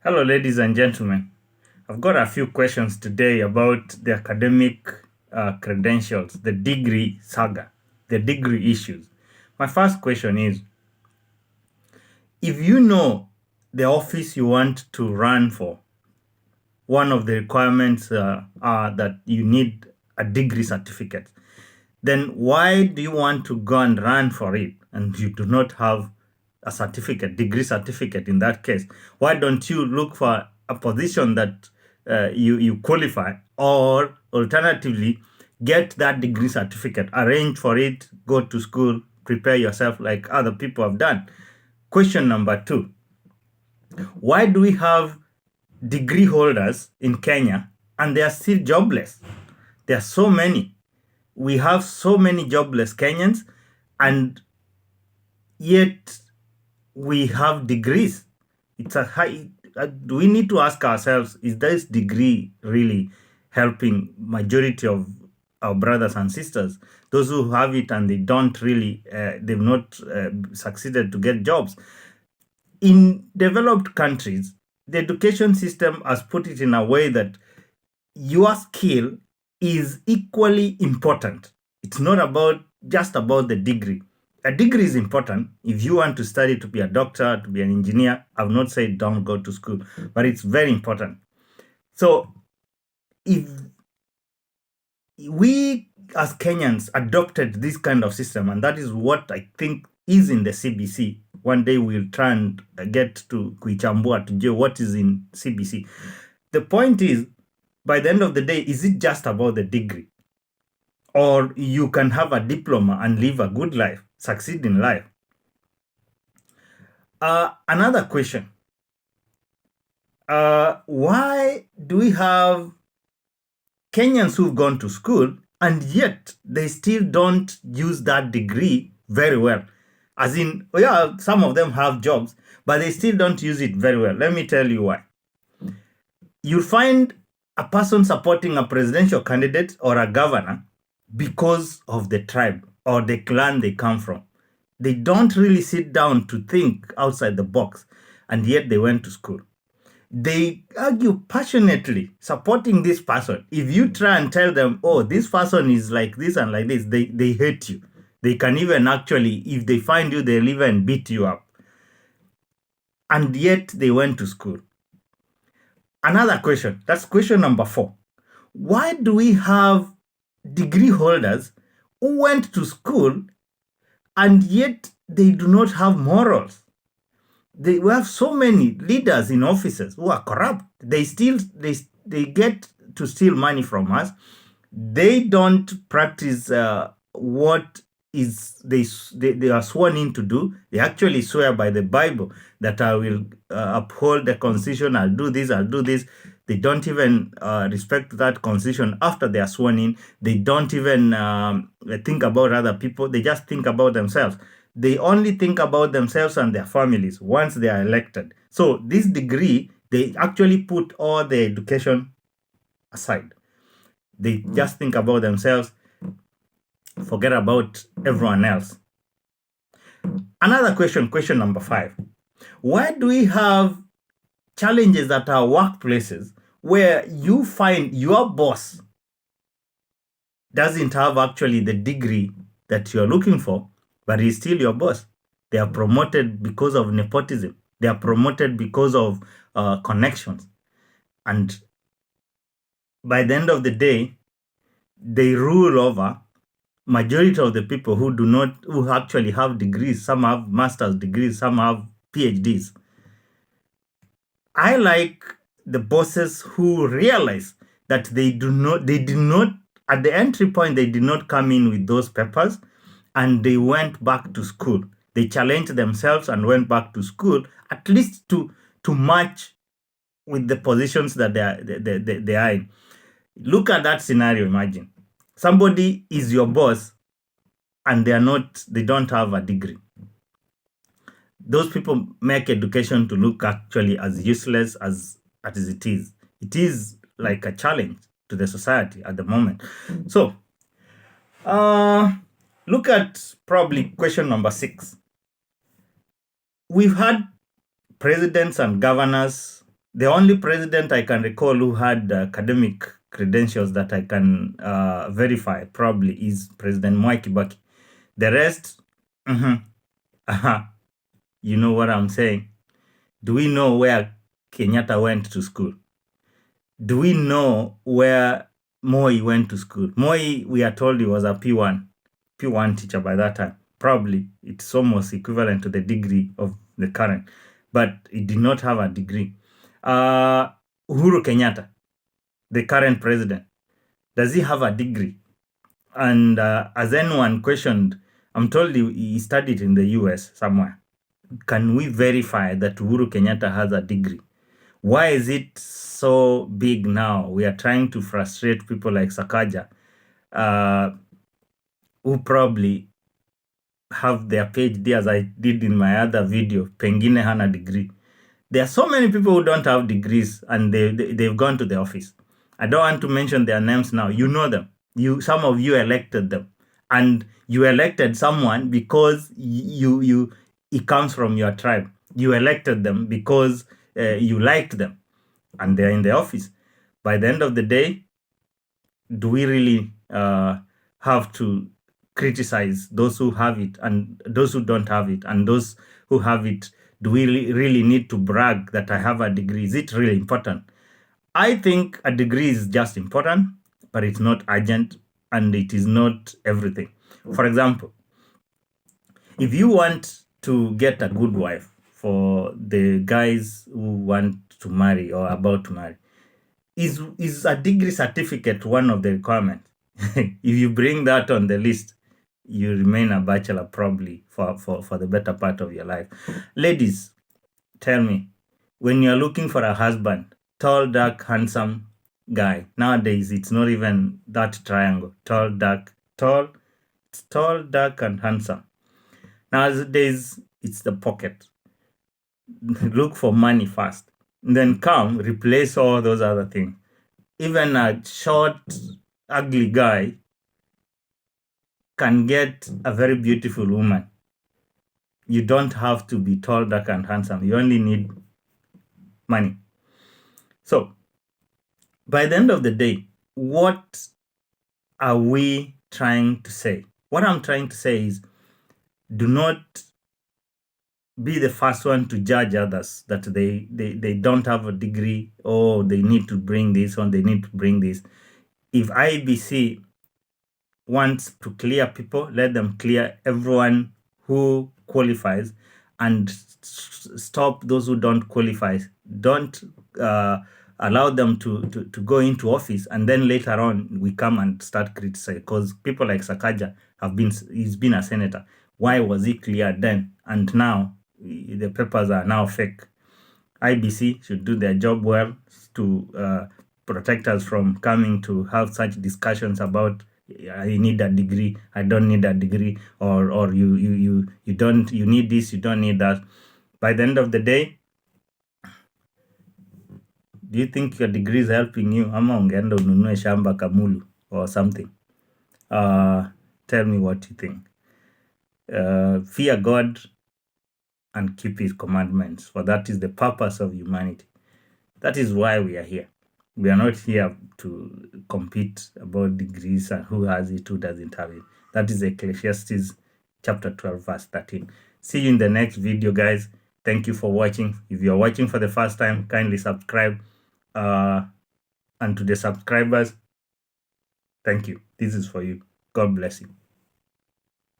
Hello, ladies and gentlemen. I've got a few questions today about the academic credentials, the degree saga, the degree issues. My first question is, if you know the office you want to run for, one of the requirements are that you need a degree certificate, then why do you want to go and run for it and you do not have a certificate, degree certificate in that case? Why don't you look for a position that you qualify, or alternatively, get that degree certificate, arrange for it, go to school, prepare yourself like other people have done? Question number two, why do we have degree holders in Kenya and they are still jobless? There are so many. We have so many jobless Kenyans, and yet we have degrees. It's a high. Do we need to ask ourselves: is this degree really helping majority of our brothers and sisters? Those who have it and they don't really, they've not succeeded to get jobs. In developed countries, the education system has put it in a way that your skill is equally important. It's not about just about the degree. A degree is important if you want to study to be a doctor, to be an engineer. I've not said don't go to school, but it's very important. So if we as Kenyans adopted this kind of system, and that is what I think is in the CBC. One day we'll try and get to kuichambua to know what is in CBC. The point is, by the end of the day, is it just about the degree? Or you can have a diploma and live a good life, succeed in life. Another question. Why do we have Kenyans who've gone to school and yet they still don't use that degree very well? As in, yeah, some of them have jobs, but they still don't use it very well. Let me tell you why. You'll find a person supporting a presidential candidate or a governor because of the tribe or the clan they come from. They don't really sit down to think outside the box, and yet they went to school. They argue passionately supporting this person. If you try and tell them, oh, this person is like this and like this, they hate you. They can even actually, if they find you, they'll even beat you up. And yet they went to school. Another question, that's question number 4. Why do we have degree holders who went to school and yet they do not have morals? We have so many leaders in offices who are corrupt. They get to steal money from us. They don't practice what is they are sworn in to do. They actually swear by the Bible that I will uphold the constitution. I'll do this. I'll do this. They don't even respect that constitution after they are sworn in. They don't even think about other people. They just think about themselves. They only think about themselves and their families once they are elected. So this degree, they actually put all the education aside. They just think about themselves, forget about everyone else. Another question number 5. Why do we have challenges at our workplaces where you find your boss doesn't have actually the degree that you're looking for, but he's still your boss? They are promoted because of nepotism. They are promoted because of connections. And by the end of the day, they rule over majority of the people who actually have degrees. Some have master's degrees, some have PhDs. I like the bosses who realize that they did not, at the entry point, they did not come in with those papers, and they went back to school. They challenged themselves and went back to school, at least to match with the positions that they are in. Look at that scenario. Imagine somebody is your boss and they don't have a degree. Those people make education to look actually as useless as it is. It is like a challenge to the society at the moment. So look at probably question number 6. We've had presidents and governors The only president I can recall who had academic credentials that I can verify probably is President Mwai Kibaki. The rest, you know what I'm saying. Do we know where Kenyatta went to school? Do we know where Moi went to school? Moi, we are told he was a P1 teacher by that time. Probably it's almost equivalent to the degree of the current, but he did not have a degree. Uhuru Kenyatta, the current president, does he have a degree? And as anyone questioned, I'm told he studied in the US somewhere. Can we verify that Uhuru Kenyatta has a degree? Why is it so big now? We are trying to frustrate people like Sakaja, who probably have their PhD, as I did in my other video, Pengine hana degree. There are so many people who don't have degrees and they've gone to the office. I don't want to mention their names now. You know them. Some of you elected them, and you elected someone because it comes from your tribe. You elected them because you liked them, and they're in the office. By the end of the day, do we really have to criticize those who have it and those who don't have it? And those who have it, do we really need to brag that I have a degree? Is it really important? I think a degree is just important, but it's not urgent, and it is not everything. For example, if you want to get a good wife for the guys who want to marry or about to marry, is a degree certificate one of the requirements? If you bring that on the list, you remain a bachelor probably for the better part of your life. Ladies, tell me, when you're looking for a husband, tall, dark, handsome guy, nowadays it's not even that triangle. Tall, dark, and handsome. Nowadays it's the pocket. Look for money first, then come replace all those other things. Even a short, ugly guy can get a very beautiful woman. You don't have to be tall, dark, and handsome. You only need money. So, by the end of the day, what are we trying to say? What I'm trying to say is, do not be the first one to judge others that they don't have a degree, or they need to bring this one, they need to bring this. If IBC wants to clear people, let them clear everyone who qualifies and stop those who don't qualify. Don't allow them to go into office and then later on we come and start criticizing, because people like Sakaja he's been a senator. Why was he cleared then? And now the papers are now fake. IBC should do their job well to protect us from coming to have such discussions about I need a degree, I don't need a degree, or you don't, you need this, you don't need that. By the end of the day, do you think your degree is helping you? Ama ungeenda ununue shamba Kamulu or something? Tell me what you think. Fear God and keep his commandments, for that is the purpose of humanity. That is why we are here. We are not here to compete about degrees and who has it, who doesn't have it. That is Ecclesiastes chapter 12, verse 13. See you in the next video, guys. Thank you for watching. If you're watching for the first time, kindly subscribe. And to the subscribers, thank you. This is for you. God bless you.